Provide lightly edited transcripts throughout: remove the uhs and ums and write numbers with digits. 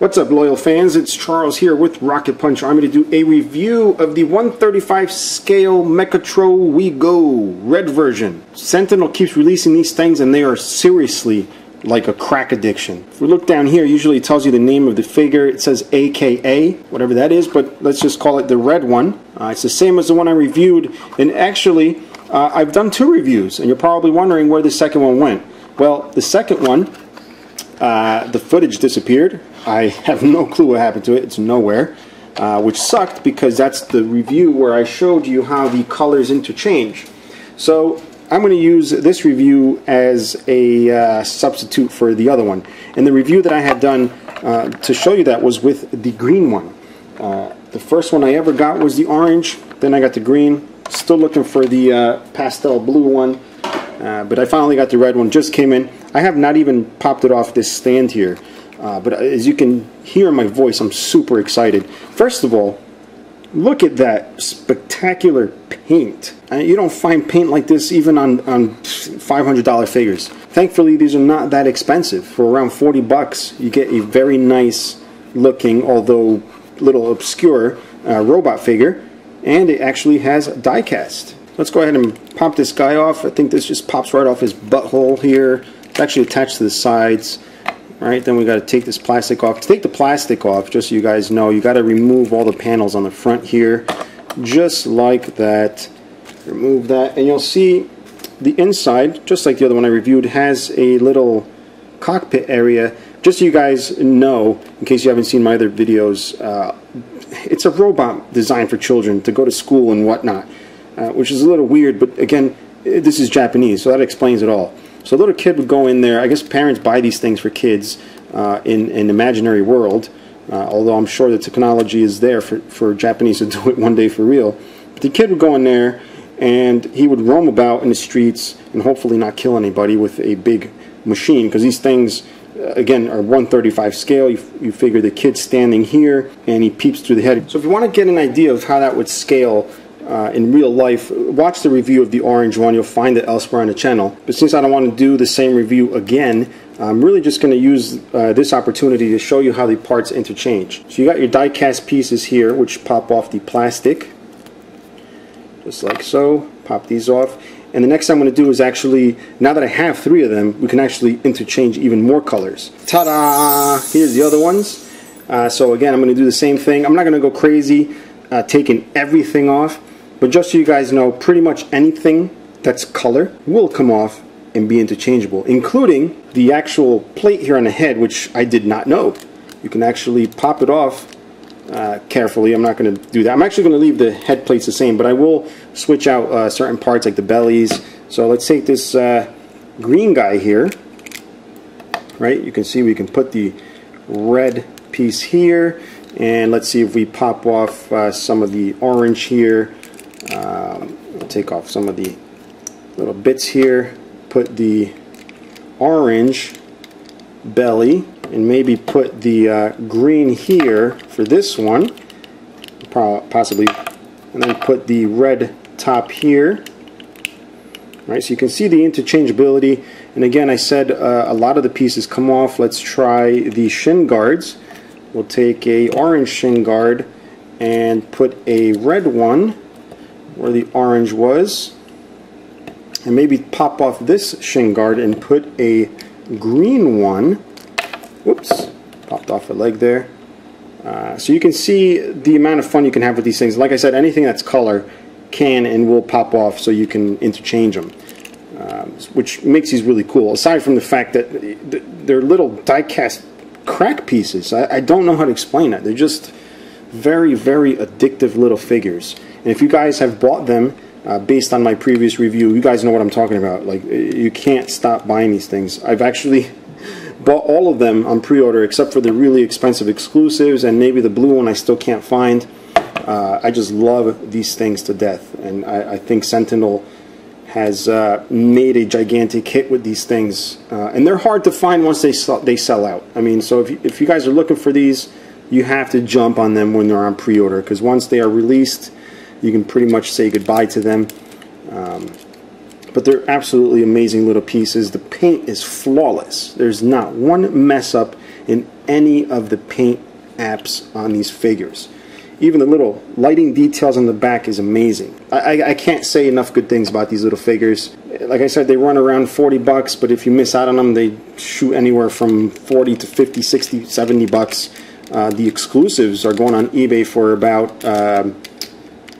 What's up, loyal fans? It's Charles here with Rocket Punch Army to do a review of the 135 scale Mechatro Wego Red version. Sentinel keeps releasing these things and they are seriously like a crack addiction. If we look down here, usually it tells you the name of the figure. It says AKA, whatever that is, but let's just call it the red one. It's the same as the one I reviewed, and actually I've done two reviews, and you're probably wondering where the second one went. Well, the second one, the footage disappeared. I have no clue what happened to it. It's nowhere, which sucked because that's the review where I showed you how the colors interchange. So I'm going to use this review as a substitute for the other one. And the review that I had done to show you that was with the green one. The first one I ever got was the orange, then I got the green. Still looking for the pastel blue one, but I finally got the red one, just came in. I have not even popped it off this stand here, but as you can hear in my voice, I'm super excited. First of all, look at that spectacular paint. You don't find paint like this even on $500 figures. Thankfully, these are not that expensive. For around 40 bucks, you get a very nice looking, although little obscure, robot figure, and it actually has die-cast. Let's go ahead and pop this guy off. I think this just pops right off his butthole here. It's actually attached to the sides. Alright, then we got to take this plastic off. To take the plastic off, just so you guys know, you got to remove all the panels on the front here, just like that. Remove that, and you'll see the inside, just like the other one I reviewed, has a little cockpit area. Just so you guys know, in case you haven't seen my other videos, it's a robot designed for children to go to school and whatnot, which is a little weird, but again, this is Japanese, so that explains it all. So a little kid would go in there. I guess parents buy these things for kids in an imaginary world, although I'm sure the technology is there for Japanese to do it one day for real. But the kid would go in there and he would roam about in the streets and hopefully not kill anybody with a big machine, because these things, again, are 135 scale. You figure the kid's standing here and he peeps through the head. So if you want to get an idea of how that would scale in real life, watch the review of the orange one. You'll find it elsewhere on the channel. But since I don't want to do the same review again, I'm really just going to use this opportunity to show you how the parts interchange. So you got your die-cast pieces here, which pop off the plastic, just like so. Pop these off. And the next thing I'm going to do is actually, now that I have three of them, we can actually interchange even more colors. Ta-da! Here's the other ones. So again, I'm going to do the same thing. I'm not going to go crazy taking everything off, but just so you guys know, pretty much anything that's color will come off and be interchangeable, including the actual plate here on the head, which I did not know. You can actually pop it off carefully. I'm not going to do that. I'm actually going to leave the head plates the same, but I will switch out certain parts like the bellies. So let's take this green guy here. Right, you can see we can put the red piece here, and let's see if we pop off some of the orange here. We'll take off some of the little bits here, put the orange belly, and maybe put the green here for this one, possibly, and then put the red top here. Right, so you can see the interchangeability. And again, I said a lot of the pieces come off. Let's try the shin guards. We'll take a orange shin guard and put a red one where the orange was, and maybe pop off this shin guard and put a green one. Whoops, popped off a leg there. So you can see the amount of fun you can have with these things. Like I said, anything that's color can and will pop off, so you can interchange them, which makes these really cool. Aside from the fact that they're little die-cast crack pieces, I don't know how to explain that. They're just very, very addictive little figures. And if you guys have bought them based on my previous review, you guys know what I'm talking about. Like, you can't stop buying these things. I've actually bought all of them on pre-order except for the really expensive exclusives, and maybe the blue one I still can't find. I just love these things to death, and I think Sentinel has made a gigantic hit with these things, and they're hard to find once they sell out. I mean, so if you guys are looking for these, you have to jump on them when they're on pre-order, because once they are released, you can pretty much say goodbye to them. But they're absolutely amazing little pieces. The paint is flawless. There's not one mess up in any of the paint apps on these figures. Even the little lighting details on the back is amazing. I can't say enough good things about these little figures. Like I said, they run around 40 bucks, but if you miss out on them, they shoot anywhere from 40 to 50, 60, 70 bucks. The exclusives are going on eBay for about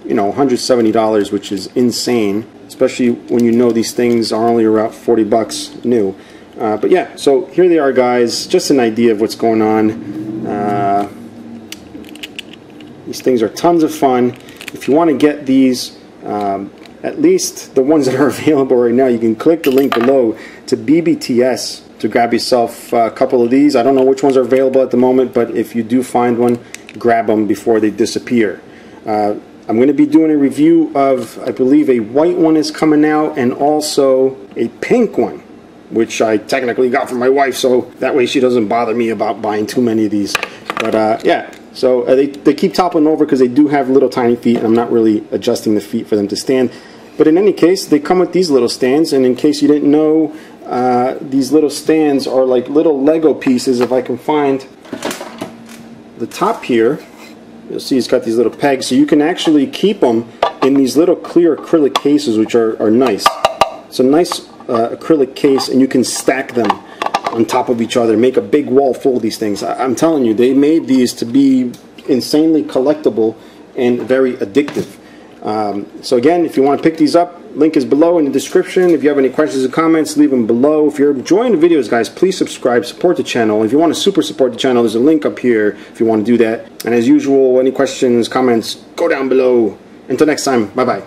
you know, $170, which is insane, especially when you know these things are only around 40 bucks new. But yeah, so here they are, guys. Just an idea of what's going on. These things are tons of fun. If you want to get these, at least the ones that are available right now, you can click the link below to BBTS to grab yourself a couple of these. I don't know which ones are available at the moment, but if you do find one, grab them before they disappear. I'm going to be doing a review of, I believe, a white one is coming out, and also a pink one, which I technically got from my wife, so that way she doesn't bother me about buying too many of these. But yeah. So they keep toppling over because they do have little tiny feet, and I'm not really adjusting the feet for them to stand. But in any case, they come with these little stands, and in case you didn't know, these little stands are like little Lego pieces. If I can find the top here, you'll see it's got these little pegs, so you can actually keep them in these little clear acrylic cases, which are nice. It's a nice acrylic case, and you can stack them on top of each other, make a big wall full of these things. I'm telling you, they made these to be insanely collectible and very addictive. So again, if you want to pick these up, link is below in the description. If you have any questions or comments, leave them below. If you're enjoying the videos, guys, please subscribe, support the channel. If you want to super support the channel, there's a link up here if you want to do that. And as usual, any questions, comments, go down below. Until next time, bye-bye.